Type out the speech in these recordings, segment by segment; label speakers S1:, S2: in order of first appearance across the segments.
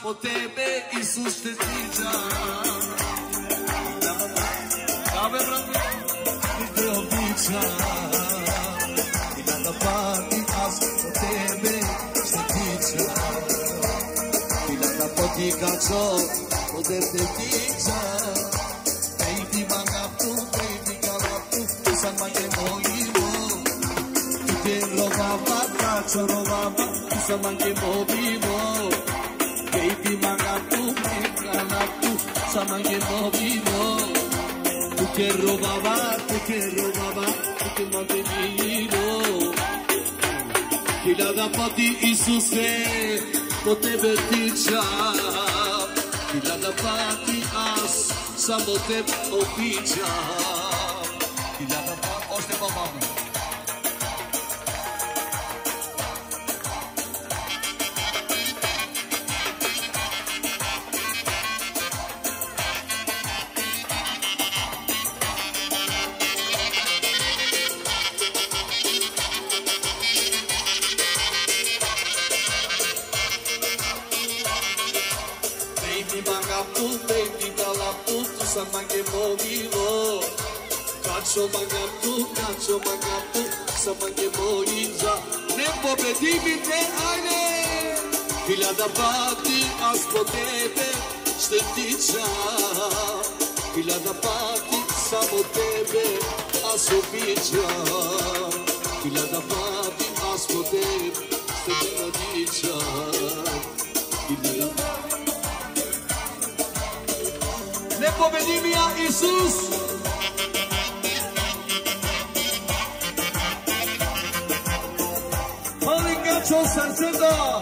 S1: po tebe Isus te pričam. Ave brate, ti te običam. I da pati as po tebe se pričam. I da potika čo po tebe pričam. Baby mangapu, baby kalapu, sama je mojimo. Tu te robava, kačo robava, sama je mojimo. Baby mangapu, baby kalapu, sama je mojimo. Tu te robava, tu te mantenimo. Hiljada pati Isuse, po tebe pričam. Hiljada pati as, samo tebe običam. Hiljada pati, ošte pa mama. Sama ke movilo, kačo magapu, sama ke mojiza. Ne pobedi te, ajde! Hiljada pati, as po tebe šte pričam. Hiljada pati, samo tebe, as običam. Hiljada pati, as po tebe šte pričam. Hiljada pati. Ne pobedim ja Isus. Molim ga čo srce da.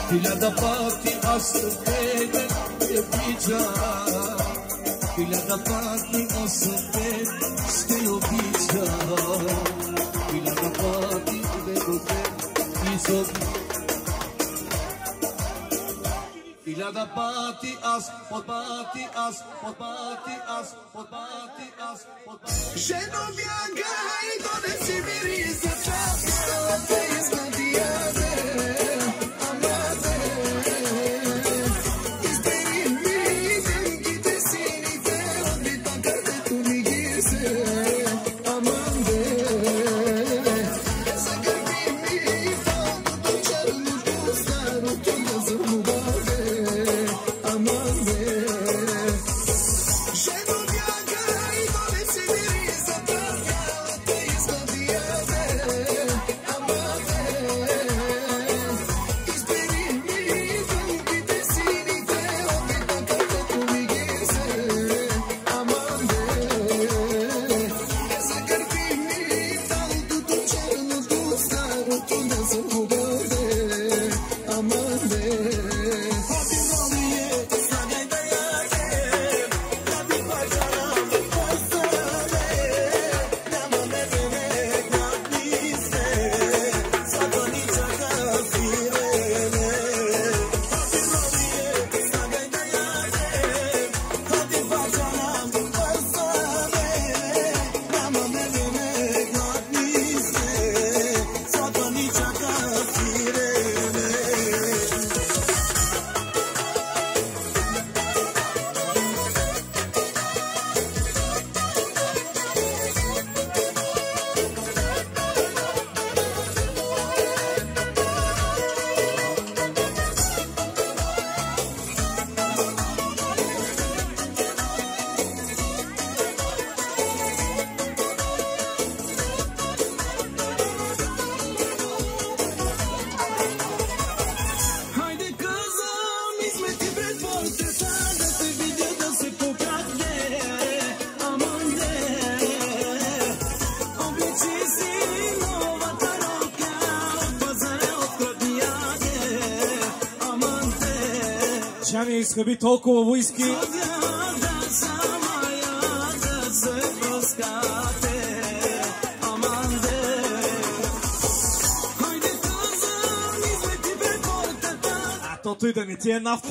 S1: Hiljada pati as tebe te pričam. Hiljada pati as tebe te običam. Hiljada pati nego tebe izobičam. Hiljada pati as, podpati as, podpati as, podpati as, podpati.
S2: Ženo bjanka i donesi miris za čas. Te izgledijade.
S3: Тя ми изхъби толкова войски. каквото и да не ти е нафта.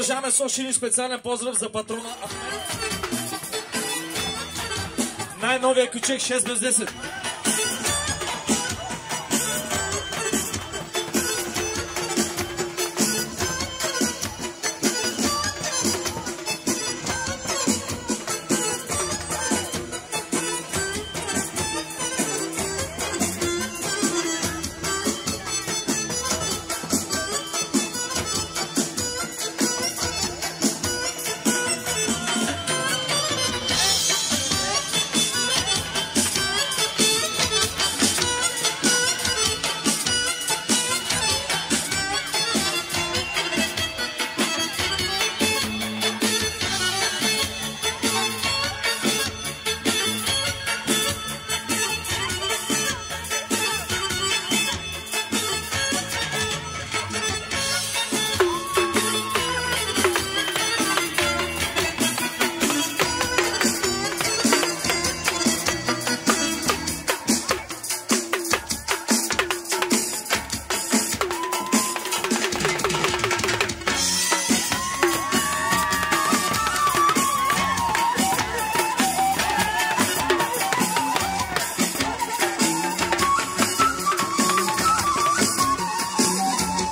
S3: Продължаваме с още един специален поздрав за патрона Ахмед. Най-новия ключек 6 без 10.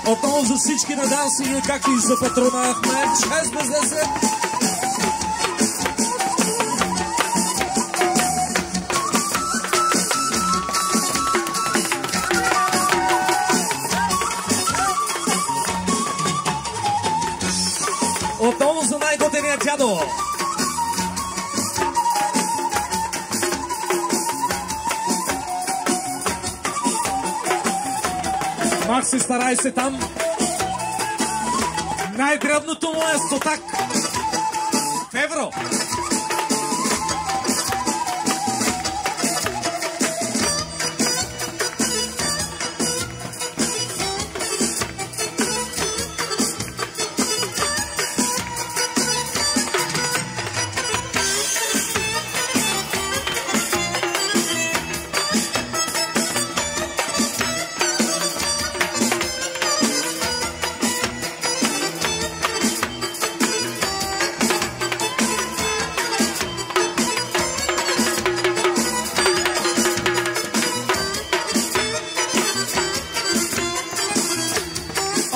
S3: Отново за всички на данси, както и за патрона Ахмед, 6 без 10. Отново за най-готения дядо. Макси, старай се там. Най-дребното му е стотак. В евро.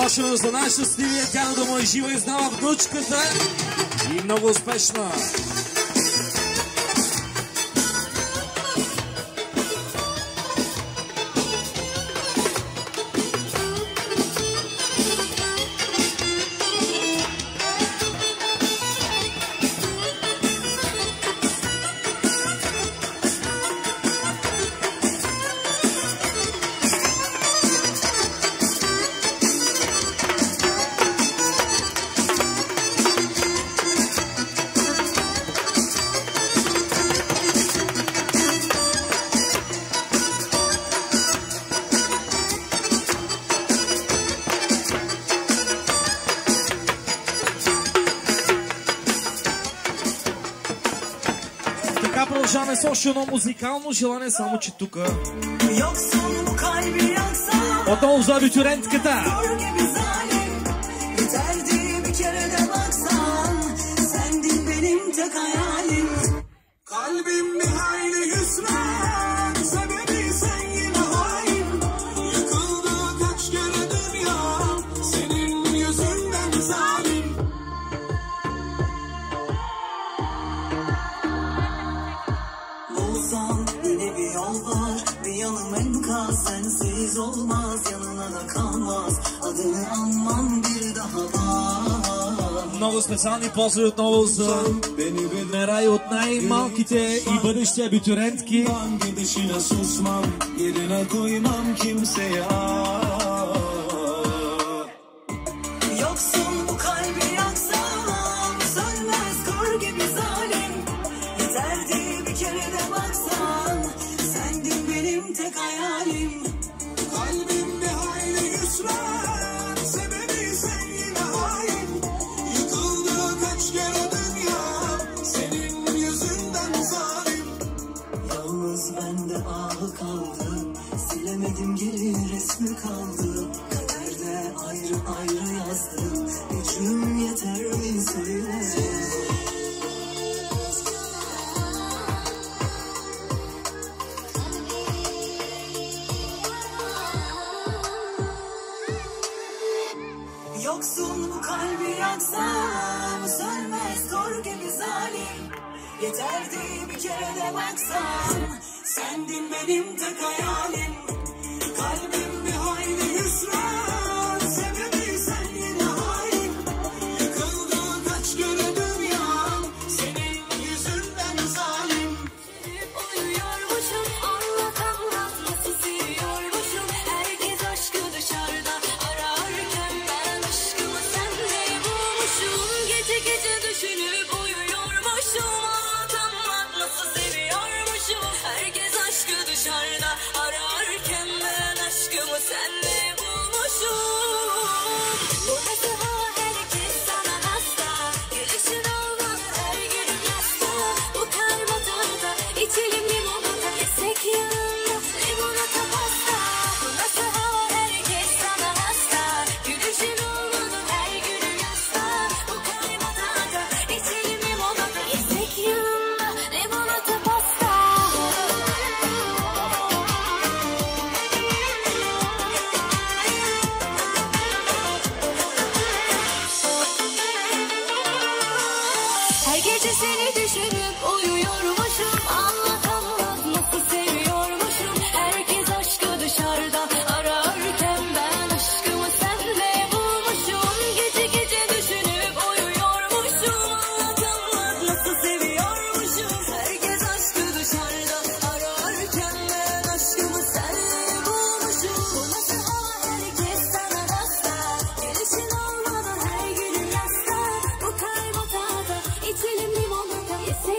S3: започваме за нашата щастливия. Тя да му е жива и знава внучката. И много успешна. Продължаваме с още едно музикално желание, само че тук отново за абитурентката.
S2: Kalbim bir hayli hüsran, sebebi sen yine hain. Yıkıldı kaç kere dünya, senin yüzünden zalim. Bulsam yine bir yol var, bir yanım enkaz, sensiz olmaz, yanına da kalmaz. Adını anmam bir daha var.
S3: Много специални поздрави отново за Мерай от най-малките и бъдещи абитурентки.
S2: Gidişine susmam, yerine koymam kimseye. Yoksun bu kalbi yaksam, sönmez kor gibi zalim. Yeterdi bir kere de baksan, sendin benim tek hayalim. Kalbim bir hayli hüsran, sebebi sen yine hain. Yıkıldı kaç kere dünya, senin yüzünden zalim. Yalnız bende ahı kaldı, silemedim geri resmi kaldı. Kaderde ayrı ayrı yazdım, gücüm yeter mi söyle. Yoksun bu kalbi yaksam, sönmez kor gibi zalim. Yeterdi bir kere de baksan, sendin benim tek hayalim. Kalbim bir hayli hüsran, sebebi sen yine hain. Yıkıldı kaç kere dünyam, senin yüzünden zalim.
S4: Uyuyormuşum, anlat anlat nasıl seviyormuşum. Herkes aşkı dışarıda ararken ben aşkımı sende bulmuşum. Gece gece düşünüp uyuyormuşum, anlat anlat nasıl seviyormuşum. Herkes aşkı dışarıda ararken ben aşkımı sende bulmuşum. Bu nasıl hava, herkes sana hasta. Gülüşün olmaz, her günüm yasta. Bu karmatada içelim limonata, yesek yanında limonata pasta. Bu nasıl hava, herkes sana hasta. Gülüşün olmaz, her günüm yasta. Bu karmatada içelim limonata, yesek yanında limonata pasta. Her gece seni düşünüp uyuyormuşum, anlat anlat nasıl seviyormuşum. Herkes aşkı dışarıda ararken ben aşkımı sende bulmuşum. Gece gece düşünüp uyuyormuşum, anlat anlat nasıl seviyormuşum. Herkes aşkı dışarıda ararken ben aşkımı sende bulmuşum. Bu nasıl hava, herkes sana hasta. Gelişin olmadan her günüm yasta. Bu kaybotada içelim limonata, yesek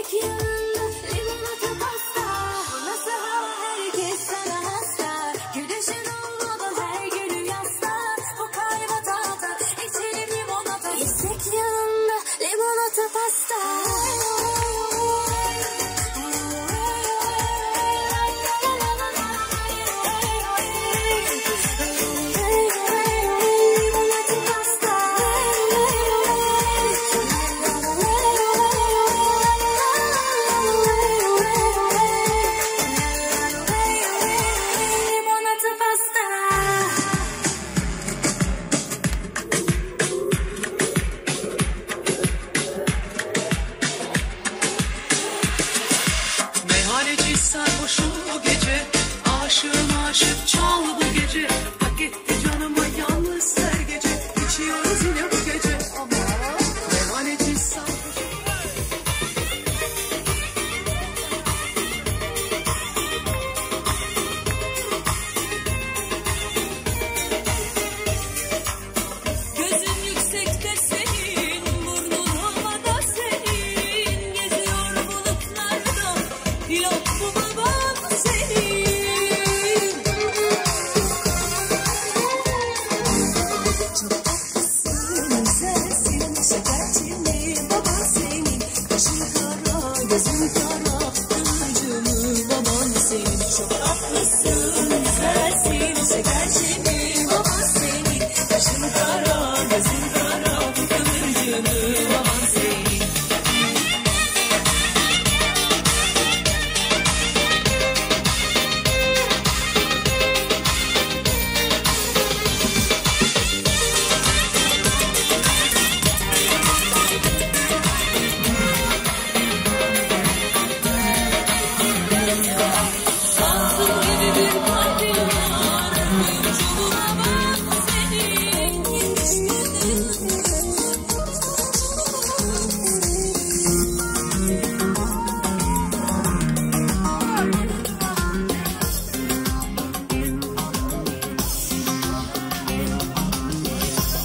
S4: gözün kara, kıvırcımı baban senin. Çok tatlısın, güzelsin, şekercimi baban senin. Gözün kara, gözün kara, kıvırcımı baban senin.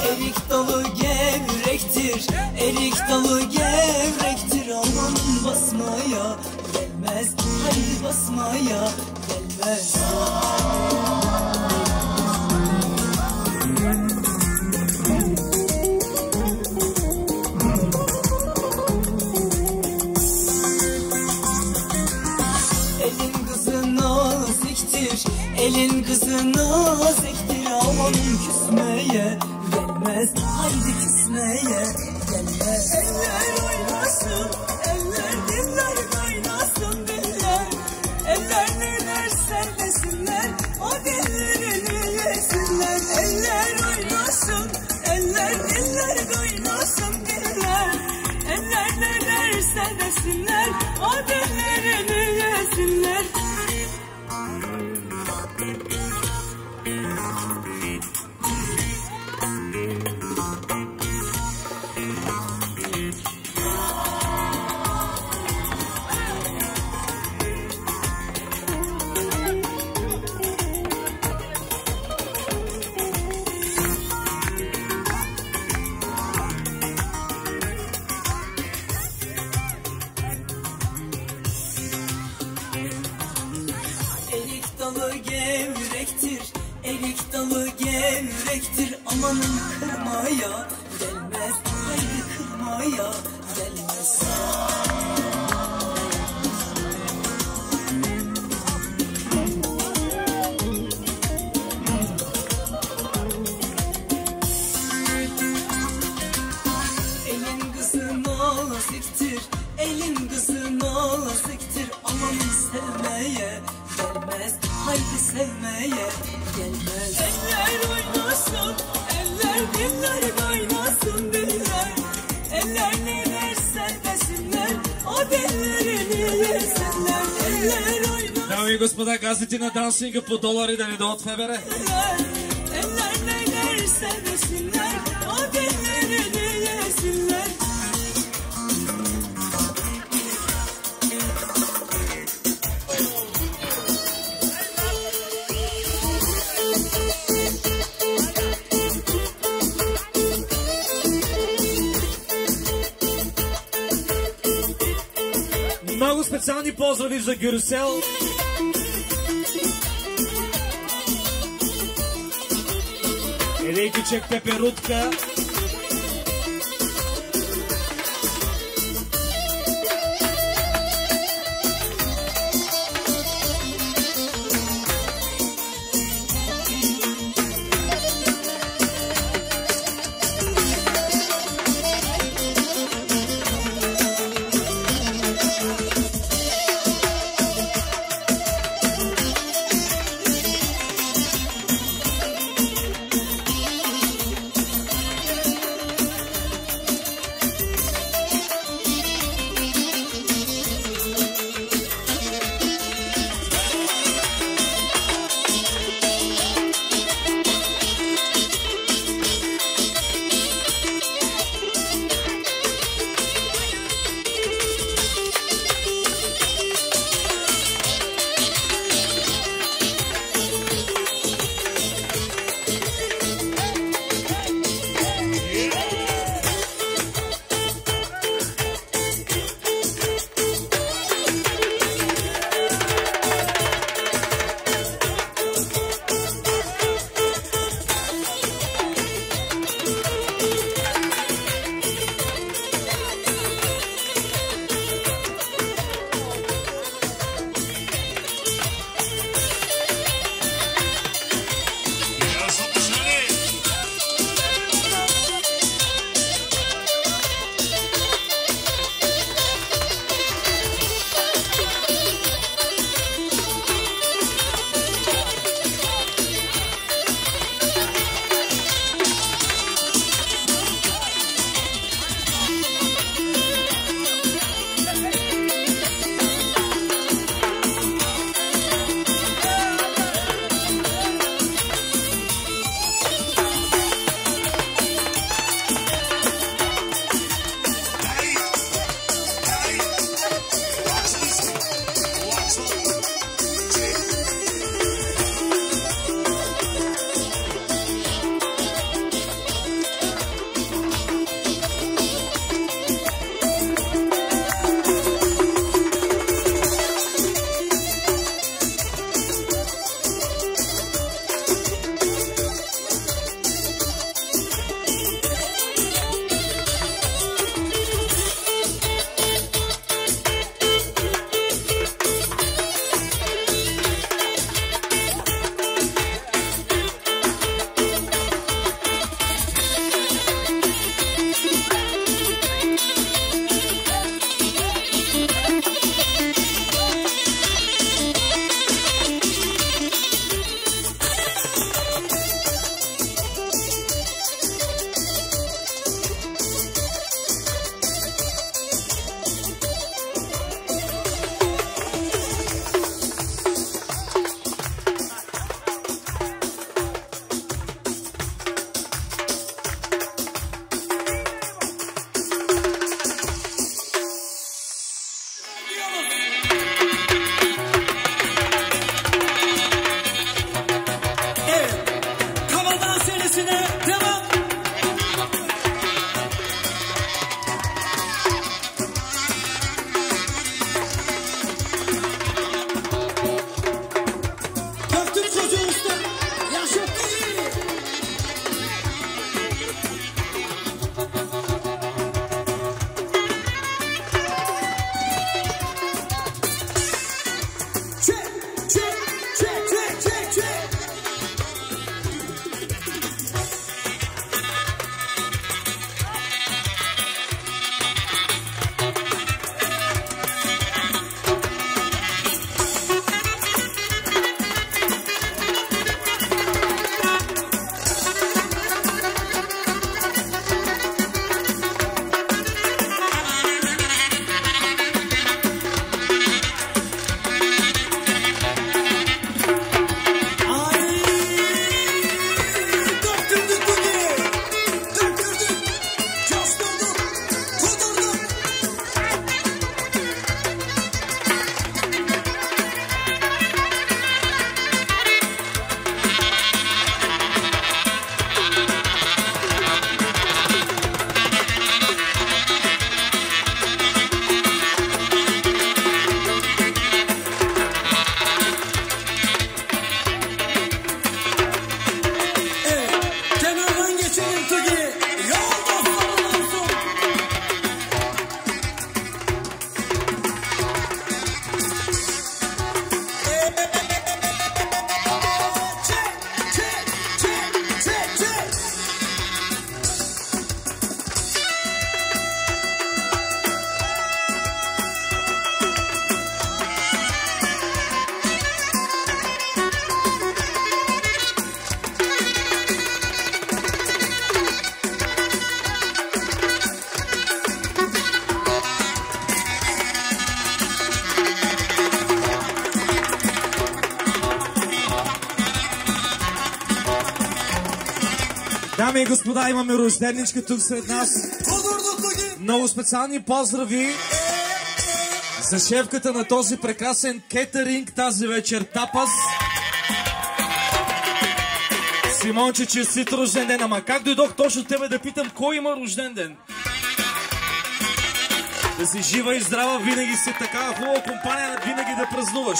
S5: Erik dalı gevrektir, erik dalı gevrektir. Aman basmaya gelmez, hayır basmaya gelmez. Elin kızı naziktir, elin kızı naziktir. Aman küsmeye gelmez, haydi küsmeye gelmez. Eller oynasın, eller diller kaynasın diller. Eller ne dersen desinler, o dillerini yesinler. Eller oynasın, eller diller kaynasın diller. Eller ne dersen desinler, o dillerini yesinler. Erik dalı gevrektir, erik dalı gevrektir. Amanın kırmaya gelmez, haydi kırmaya gelmez. Elin kızı naziktir, elin kızı naziktir. Amanın sevmeye gelmez, haydi sevmeye gelmez. Eller oynasın, eller diller kaynasın diller. Eller ne dersen desinler, o dillerini yesinler. Eller oynasın.
S3: Дами и господа, газите на Dancing по долари да не дойдат в ФБР.
S5: Eller ne dersen desinler, o dillerini yesinler.
S3: Много специални поздрави за Гюрсел. Елейки Чек Пеперутка. Дами и господа, имаме рожденичка тук сред нас. Много специални поздрави за шефката на този прекрасен кетеринг тази вечер, Тапас. Симонче, честит рожден ден. Ама как дойдох точно тебе да питам кой има рожден ден? Да си жива и здрава, винаги си такава хубава компания, винаги да празнуваш.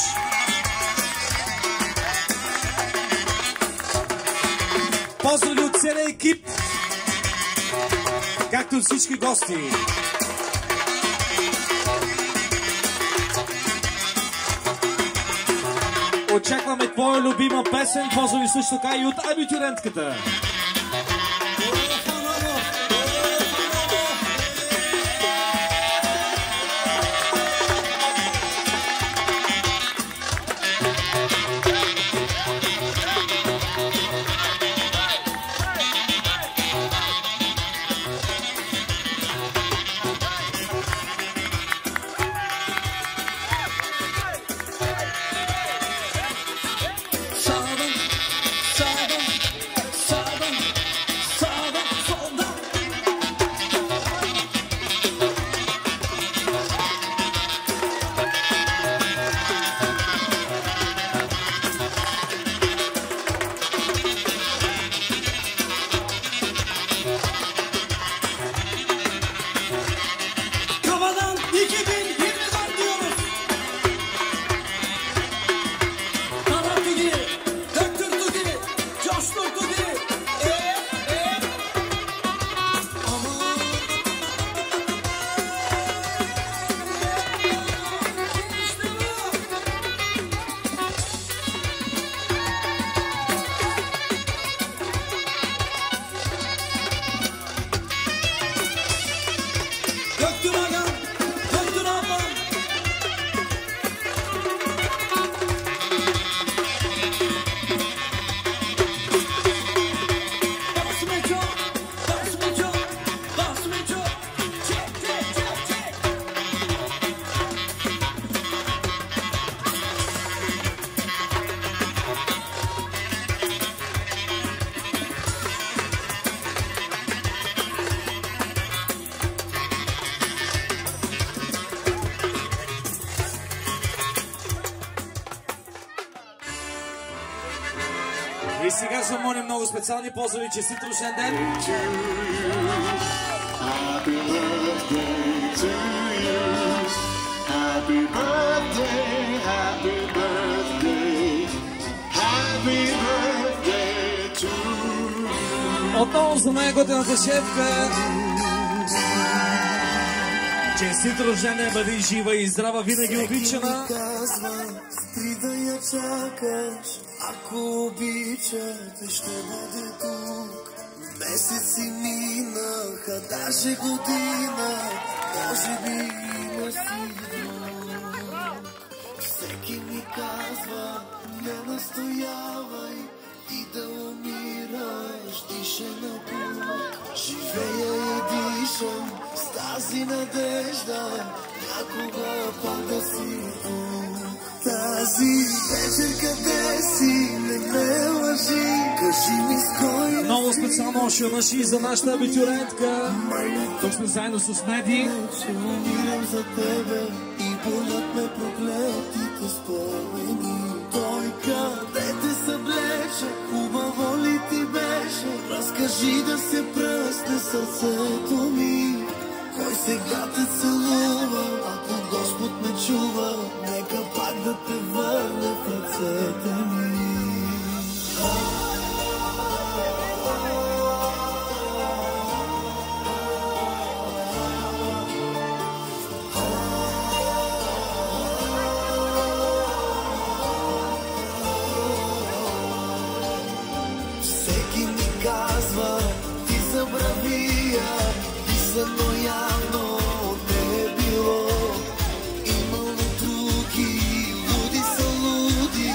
S3: Поздрави от целия екип, както всички гости. Очакваме твоя любима песен, поздрави също така и от абитуриентката. И сега ще молим много специални поздрави, честит рожден ден.
S2: Happy birthday to you. Happy birthday, happy birthday. Happy birthday to you.
S3: Отново за най-готината шефка. Честит рожден ден, бъди жива и здрава, винаги обичана.
S2: Спри да я чакаш, ако обичате, ще бъде тук. Месеци минаха, даже година, може би има си друг. Всеки ми казва, не настоявай, ти да умираш, диша на пук. Живея и дишам с тази надежда, някога пак да си тук. Тази вечер къде си, не ме лъжи, кажи ми с кой.
S3: Много специално още наши за нашата абитуриентка. Тук сме заедно с Меди.
S2: Ще умирам за тебе и болят ме проклетите спомени. Той къде те съблече, хубаво ли ти беше? Разкажи да се пръсне сърцето ми. Кой сега те целува, ако Господ ме чува, нека пак да те върне в ръцете ми. Всеки ми казва, ти забравия, ти са, но явно не е било. Имало други, луди са луди,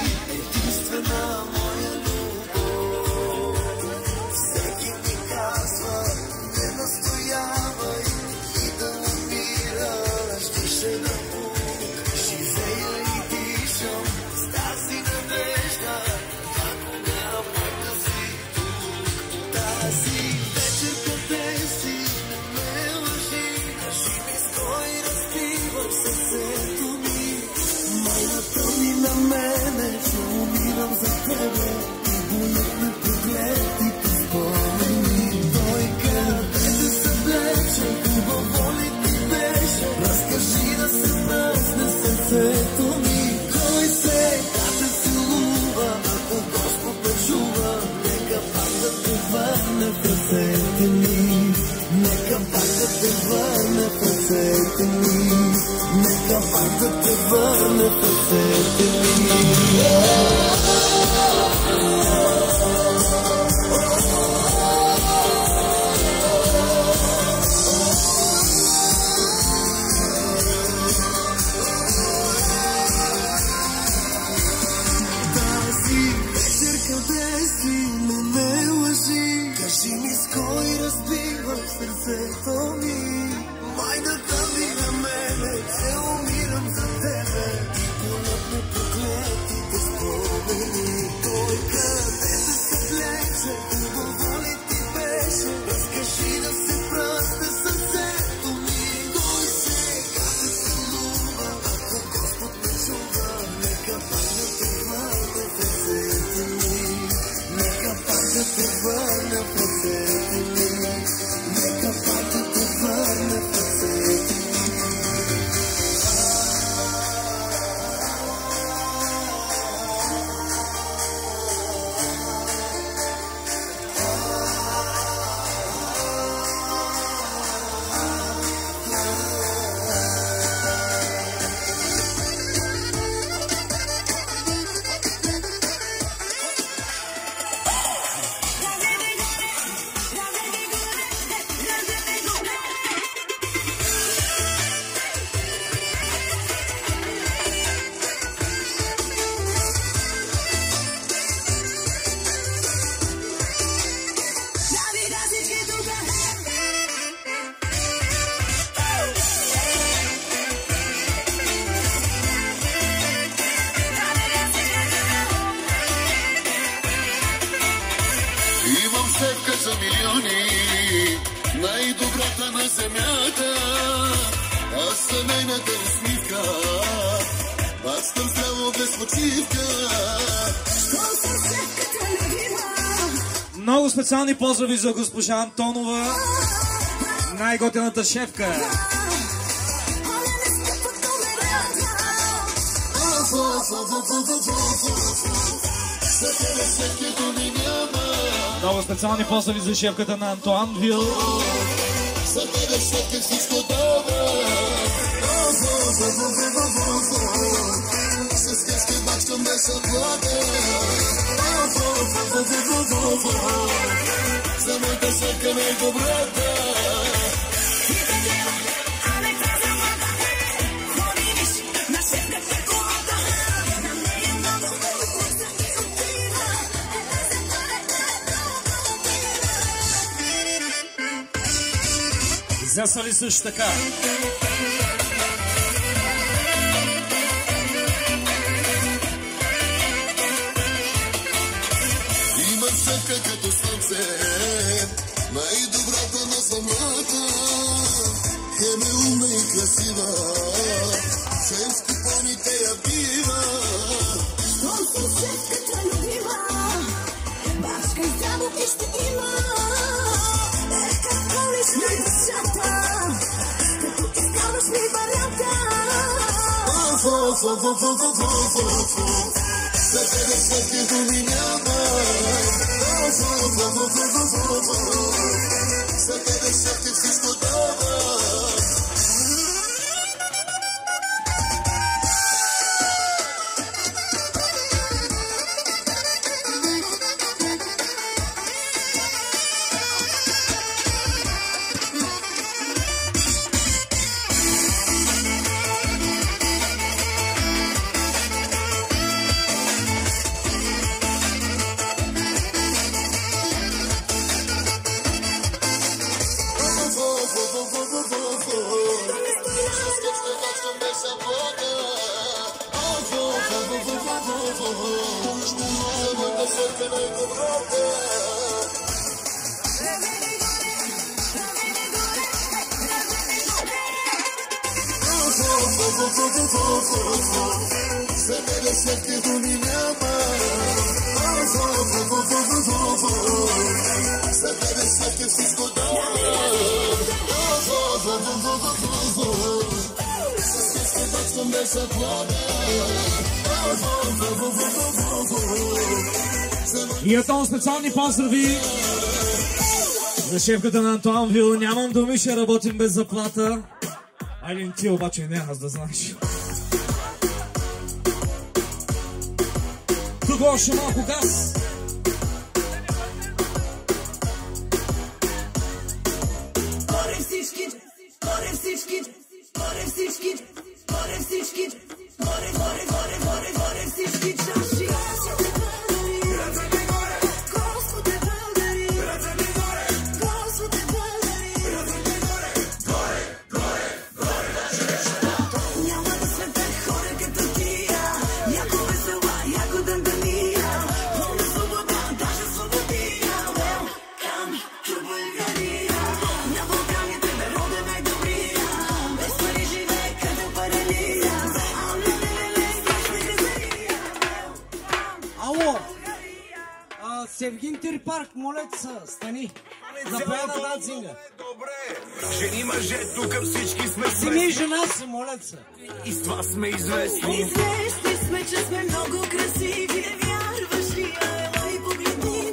S2: да те върне в ръцете ми. Тази вечер къде си, не ме лъжи, кажи ми с кой разбива сърцето ми. Майната ми на мене, се умирам за тебе, и болят ме проклетите спомени. Кой къде да се влече, хубаво ли ти беше, разкажи да се пръсне сърцето ми. Кой сега те целува, ако Господ ме чува, нека пак да те върне в ръцете ми. Нека пак да те върне в ръцете ми. Нека пак да те върне в ръцете ми.
S6: Имам севка за милиони, най-добрата на земята. Аз съм нейната усмивка, бачкам здраво без почивка.
S3: Много специални поздрави за госпожа Антонова, най-готината шефка. Много специални поздрави за шефката на Антуан Вил.
S6: За тебе шефка всичко добро. С къщи бачкам без оплата. За моята шефка най-добрата.
S3: Засали също така.
S6: Имам шефка като слънце, най-добрата на земята. Хем е умна и красива, шеф с купоните я бива.
S4: Щом си шефката любима, бачка и здраво ти ще има. Какво лиш ми душата, като изкарваш ми варята.
S6: За тебе шефки думи няма. За тебе шефки всичко дава. За тебе шефки думи няма. За тебе шефки всичко дава. С къщи бачкам без оплата.
S3: И отново специални поздрави за шефката на Антуан Вил. Нямам думи, ще работим без заплата. Айде ти обаче не, аз да знаеш. го, още малко газ.
S5: Горе всички, горе всички, горе всички, горе всички, горе, горе, горе, горе, горе всички чаши. Господи, благодари, Господи, благодари. Няма да свете хора като тия, яко весела, яко дъндания, пълна свобода, даже свободия. Welcome to Bulgaria. На Балканите бе роден най-добрия, без пари живее като паралия.
S7: Ало! Севгин Тирпарк, моля се, стани. Запоя на Данцинга.
S8: Жени, мъже, тук всички сме
S7: Семи и жена си, моля се.
S8: и с това сме известни.
S5: Известни сме, че сме много красиви. Не вярваш ли, ела и погледни ни.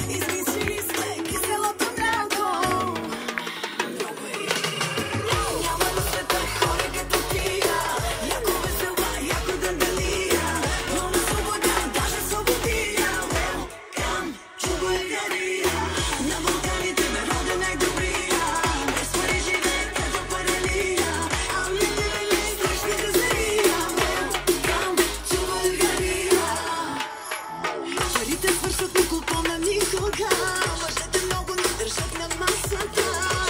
S5: Измислили сме киселото мляко. Няма на света хора като тия, яко весела, яко дъндалия, пълна свобода, даже свободия. Welcome to Bulgaria. На Балканите бе роден най-добрия, без пари живее като паралия. Страшни газария. Welcome to Bulgaria. Парите свършват никога на никога. Мъжете много ни държат на масата.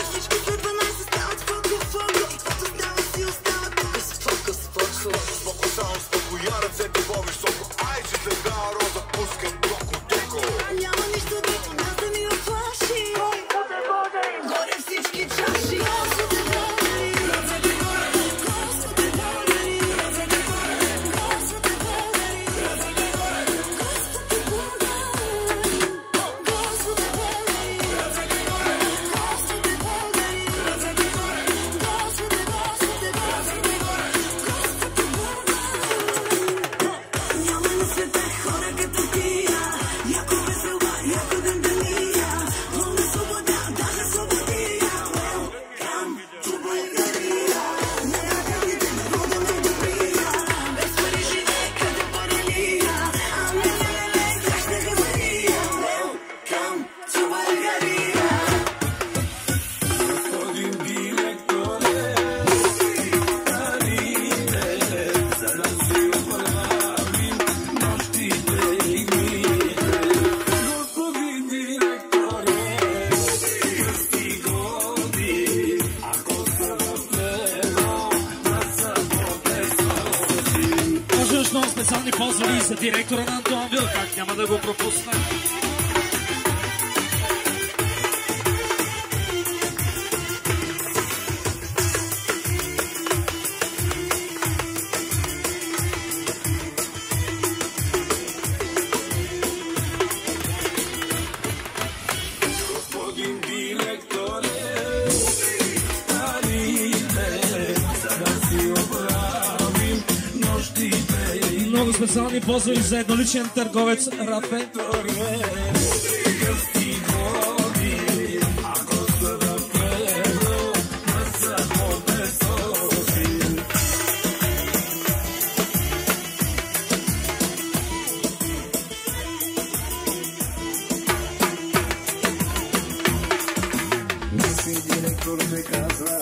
S5: Всички след 12 стават фоко-фоко. И каквото става си остава тук с фоко-фоко.
S8: Споко само спокоя, ръцете по-високо. Ай, че те дава роза, пускам токо-токо.
S5: Няма нищо друго нас да ни оплаши. Горе всички чаши. Господи, благодари. Господи, благодари. Господи, благодари. Господи, благодари. Господи, благодари. Господи, благодари. Господи, Няма на света хора като тия, яко весела, яко дъндалия, пълна свобода, даже свободия. Welcome to Bulgaria. На Балканите бе роден най-добрия, без пари живее като паралия. Страшна газария. Welcome to Bulgaria.
S8: Господин директоре, парите, за да си оправим нощите и дните. Господин директоре, късти годи, ако са в него, да са по-безсоси.
S3: Може много специални позвали за директора на Антонвил, как няма да го пропусна.
S8: Господин директоре, парите, за да си оправим нощите и
S3: Много специални позвали за едноличен търговец Рафе.
S8: късти годи, ако са в него, да са по-безсоси. Си директор ме казва,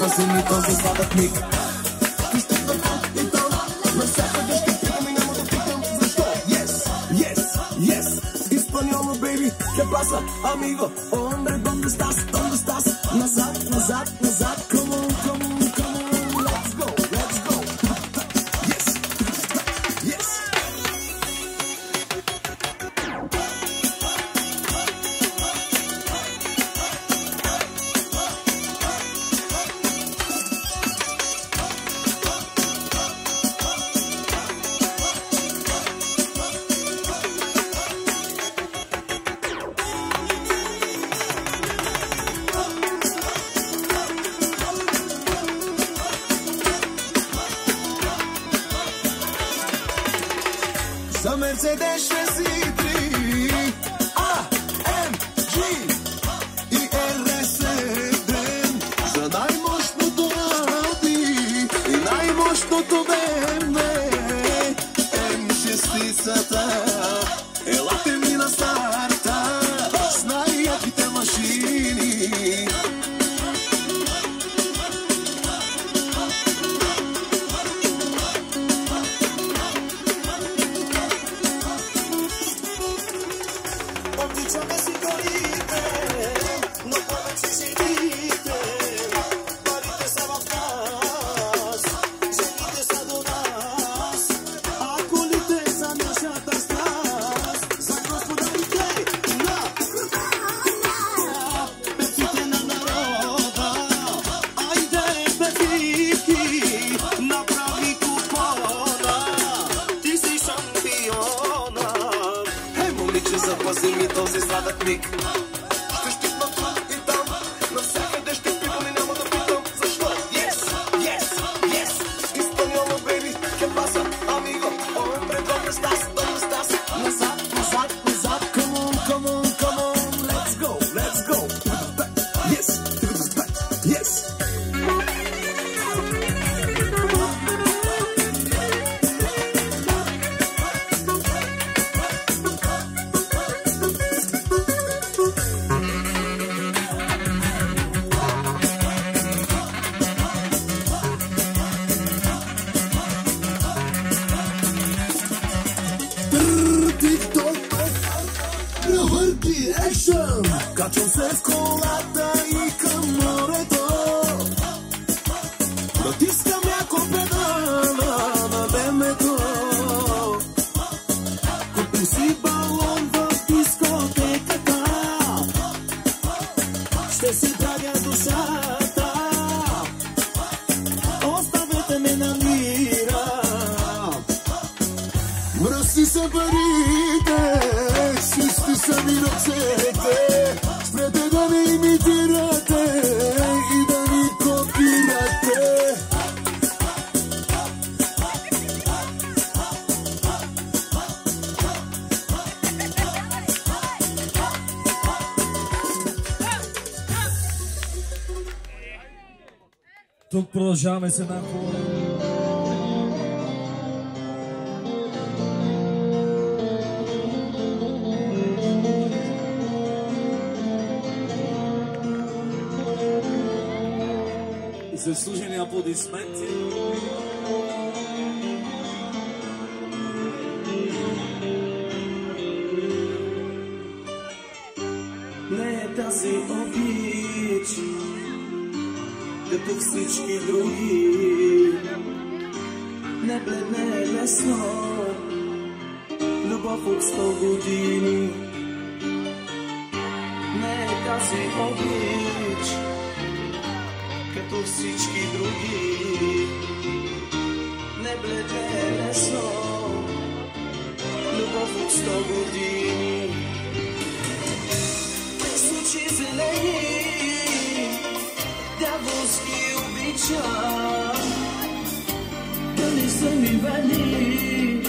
S2: запази ми този сладък миг. Ще идва тук и там, навсякъде ще питам и няма да питам защо. Yes, yes, yes, Испаньоло, baby, ¿qué pasa, amigo? Hombre, ¿dónde estás? ¿Dónde estás? Назад, назад, назад, come on, come on, come on, let's go, let's go. Yes, yes. За Мерцедес ще си 3 AMG и RS7, за най-мощното Audi и най-мощното BMW M6-цата. Елате ми на старта с най-яките машини.
S9: Обичаме си горите, но повече жените. Парите са в нас, жените са до нас, а колите са нашата страст. За господарите на певците на народа, айде певики, направи купона, ти си шампиона.
S2: Момиче, запази ми този сладък миг. Ще щипна тук и там, навсякъде ще пипам и няма да питам защо. Yes, yes, yes, Испаньоло, baby, ¿qué pasa, amigo? Hombre, ¿dónde estás? ¿Dónde estás? Назад, назад, назад, come on, come on, come on, let's go, let's go. Yes, yes. Ревърти, екшън! Качвам се в колата и към морето. Натискам яко педала на бемето. Купим си балон в дискотеката. Ще си правя душата. Оставете ме на мира. Мръсни са парите, чисти са ми ръцете. Спрете да ме имитирате и да ми копирате.
S3: Тук продължаваме с една хубава. Заслужени аплодисменти.
S2: Не е тази обич, като всички други. Не бледне е лесно, любов от 100 години. Не е тази обич, като всички други. Не бледне е лесно, любов от 100 години. С очи зелени, дяволски обичам. Дали са ми верни,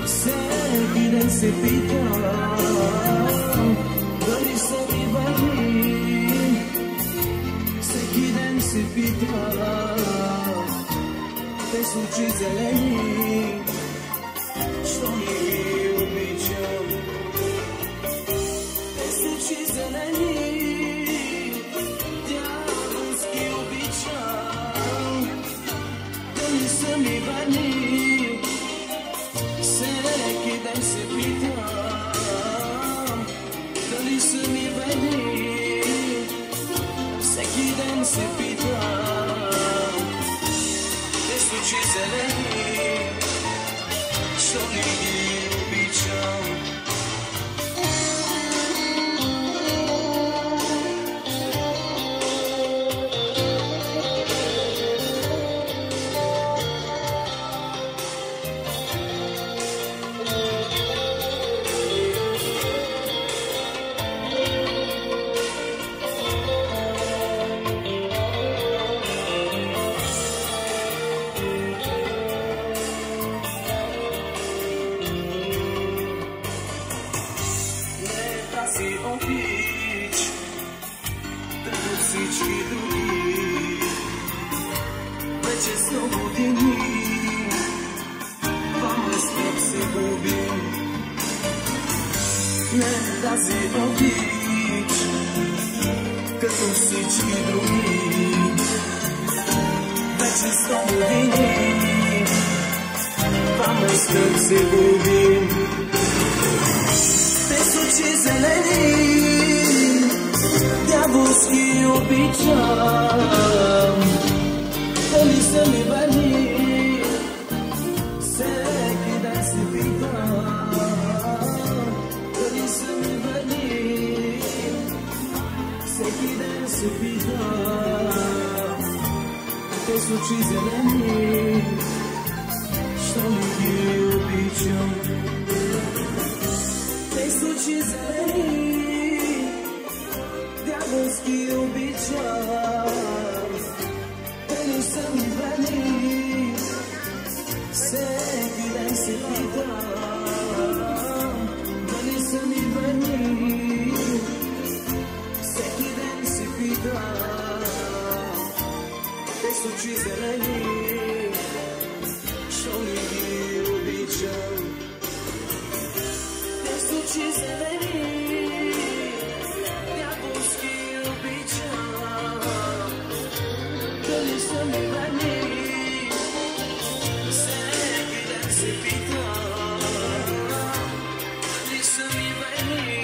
S2: всеки ден се питам. Дали са ми верни, всеки ден се питам. Те с очи зелени, що ми ги обичам. Те с очи зелени, дяволски обичам.
S9: си обич, като всички други. Вече 100 години двама с теб се губим. Не тази обич, като всички други. Вече 100 години двама с теб се губим. Те с очи зелени, дяволски обичам. Дали са ми верни, всеки ден се питам. Дали са ми верни, всеки ден се питам. Те с очи зелени, що ми ги обичам. Те с очи зелени, дяволски обичам. Дали са ми верни, всеки ден се питам. Дали са ми верни, всеки ден се питам. Те с очи зелени, що ми ги обичам. Те с очи зелени, дяволски обичам. Дали са ми верни, всеки ден се питам. Дали са ми верни,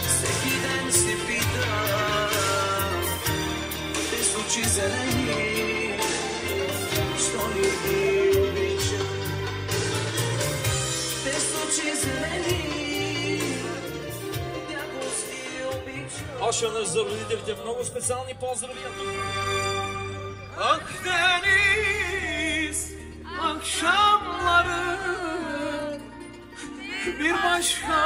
S9: всеки ден се питам. Те с очи зелени, що ми ги обичам. Те с очи зелени, дяволски обичам.
S3: Още веднъж за родителите много специални поздрави.
S9: Ak deniz akşamları bir başka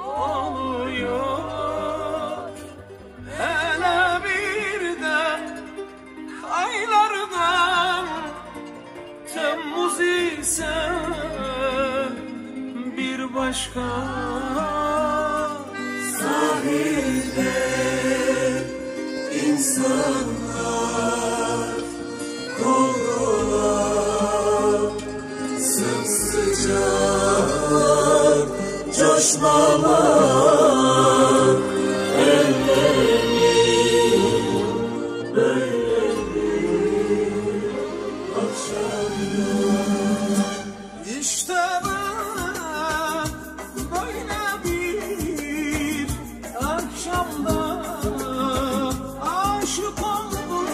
S9: oluyor. Hele bir de aylardan Temmuz ise bir başka. Sahilde İnsanlar kol kola, sımsıcak coşmalar, ellerini böyle bir akşamlar. İşte ben böyle bir akşamda aşık oldum.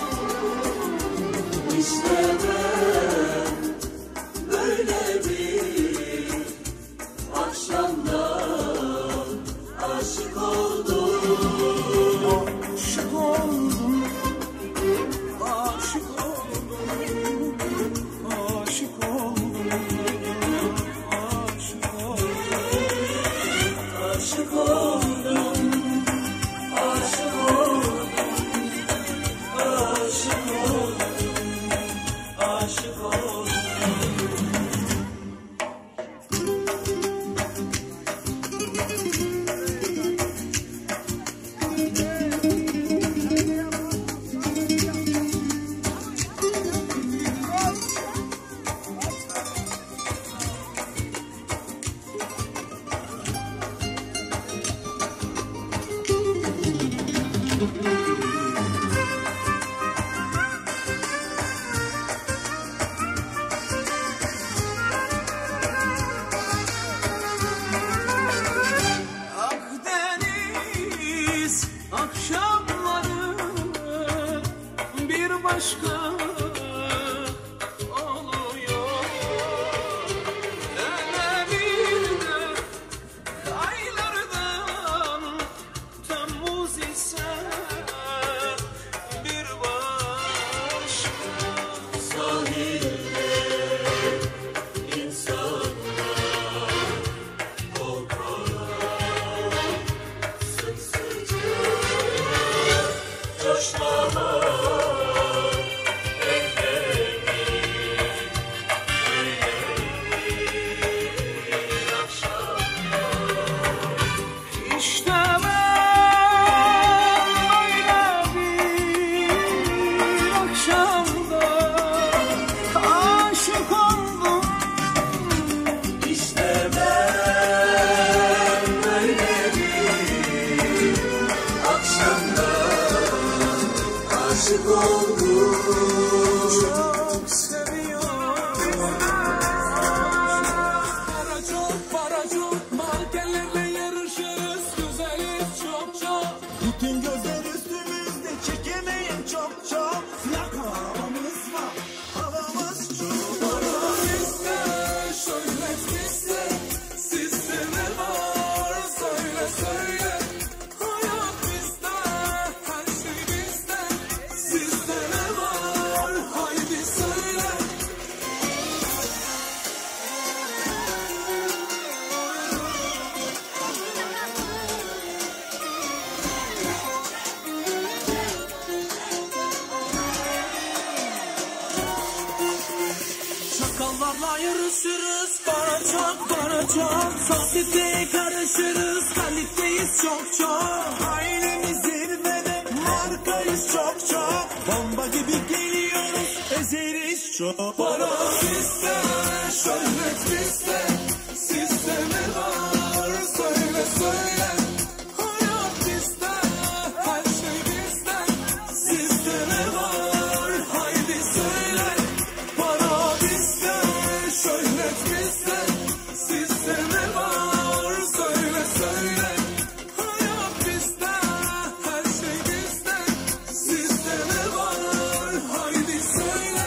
S9: İşte ben böyle bir akşamda aşık oldum. Aşık oldum. Aşık oldum. Aşık oldum. Aşık oldum. Aşık oldum. Aşık oldum. Aşık oldum. Akdeniz akşamları bir başka oluyor. Hele bir de aylardan Temmuz ise bir başka. Sahilde insanlar kol kola, sımsıcak coşmalar,
S2: Çok seviyorum. Para çok, mankenlerle yarışırız. Güzeliz çok çok. Bütün gözler üstümüzde, çekemeyin çok. Yakamamız var, havamız çok. Para bizde, şöyle bizde. Sizde ne var, söyle söyle. Hayat bizde, her şey bizde. Sizde ne var, haydi söyle. Çakallarla yarışırız. Para çok. Sohbete karışırız. Kaliteyiz çok. Ailemiz zirvede. Markayız çok. Bomba gibi geliyoruz. Ezeriz çok. Para bizde, şöhret bizde. Sizde ne var, söyle söyle. Hayat bizde, her şey bizde. Sizde ne var, haydi söyle. Para bizde, şöhret bizde. Sizde ne var, söyle söyle. Hayat bizde, her şey bizde. Sizde ne var, haydi söyle.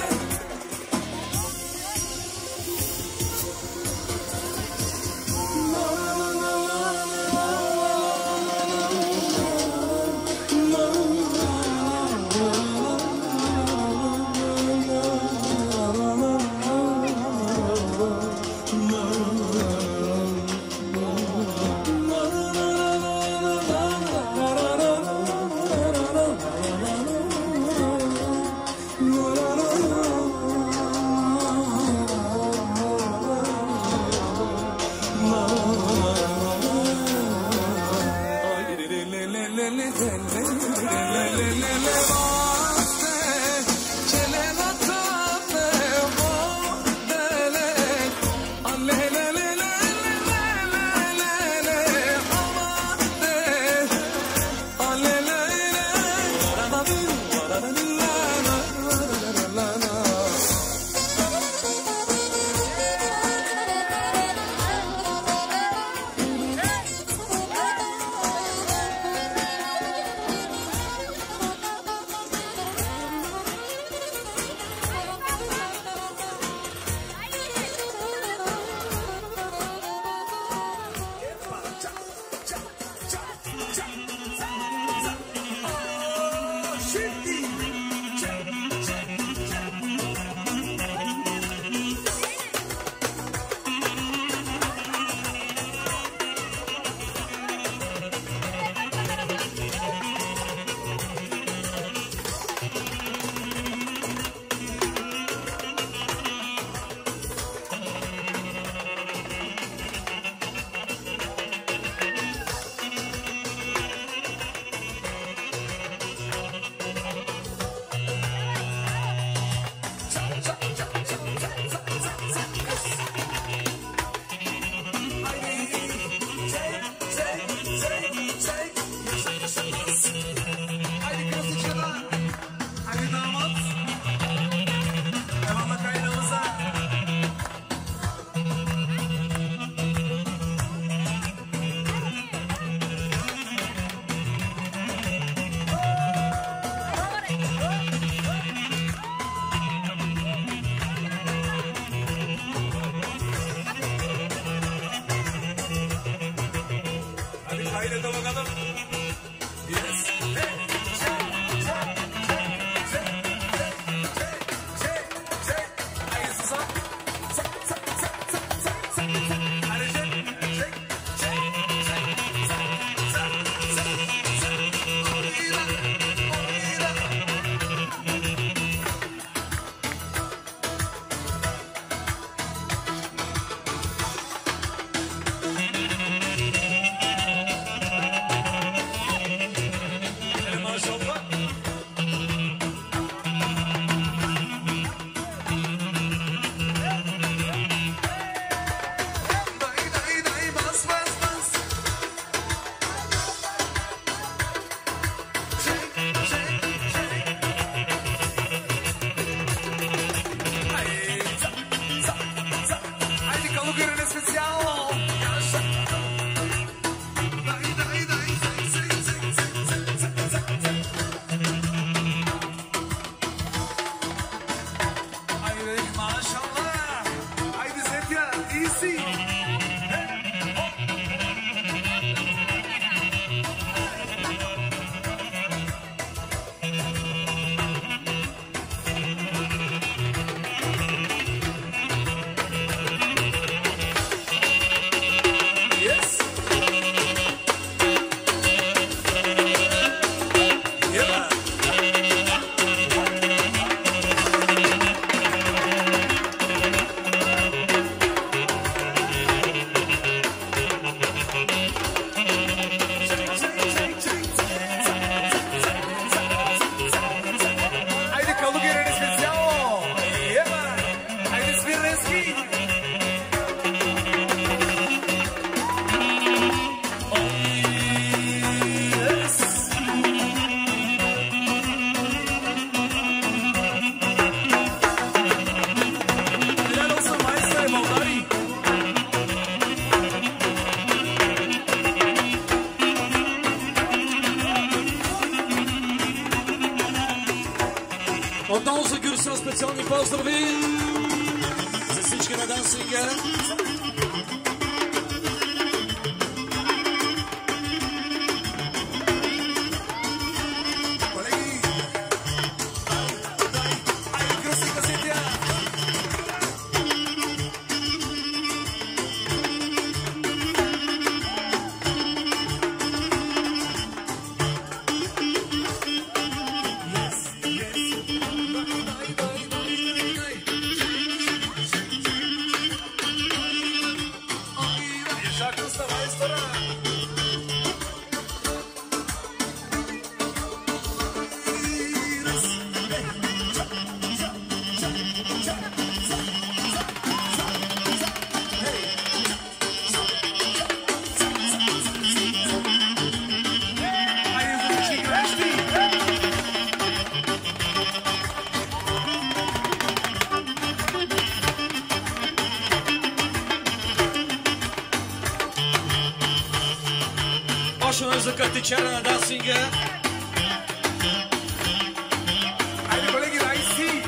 S3: са специални поздрави за всички на дансинга. Още едно за картичара на дансинга.
S10: Айде, колеги, дай си!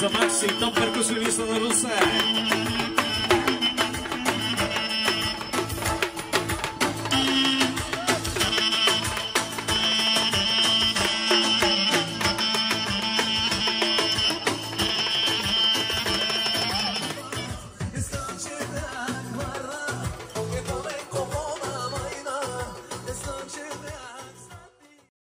S3: За Макси, топ перкусиониста на Русе.